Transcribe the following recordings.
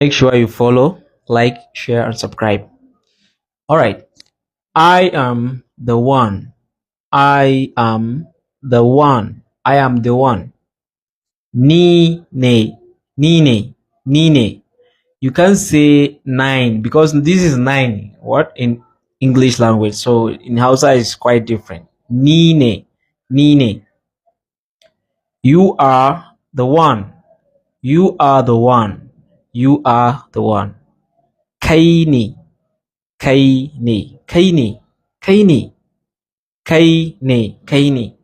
Make sure you follow, like, share, and subscribe. All right. I am the one. I am the one. I am the one. Ni ne. Ni ne. Ni ne. You can't say nine because this is nine. What in English language? So in Hausa is quite different. Ni ne. Ni ne. You are the one. You are the one. You are the one. Kai ne. Kai ne. Kai ne. Kai ne. Kai ne. Kai ne.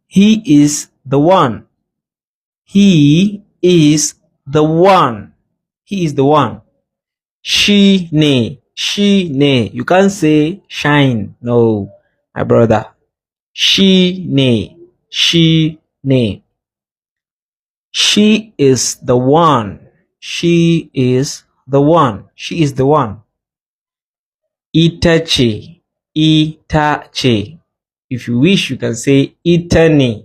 He is the one. He is the one. He is the one. She ne. She ne. You can't say shine. No, my brother. She ne. She ne. She is the one. She is the one. She is the one. Ita ce. Ita ce. If you wish, you can say ita ne.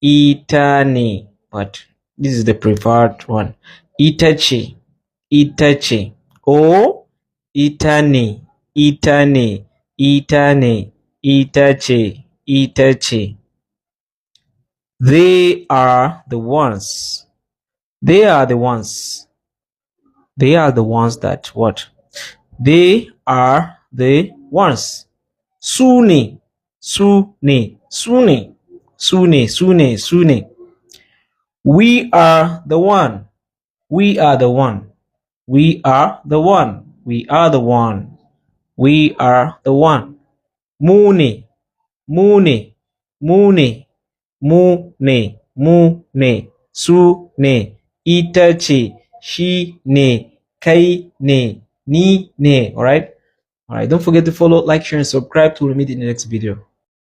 Ita ne. But this is the preferred one. Ita ce. Ita ce. Or ita ne. Ita ne. Ita ne. Ita ce. Ita ce. They are the ones. They are the ones. They are the ones that what? They are the ones. Sune. Sune. Sune. Sune. Sune. Sune. We are the one. We are the one. We are the one. We are the one. We are the one. Mune. Mune. Mune. Mune. Mune. Su ne. Ita ce. Shi ne. Kai ne. Ni ne. Alright? Alright. Don't forget to follow, like, share, and subscribe to meet in the next video.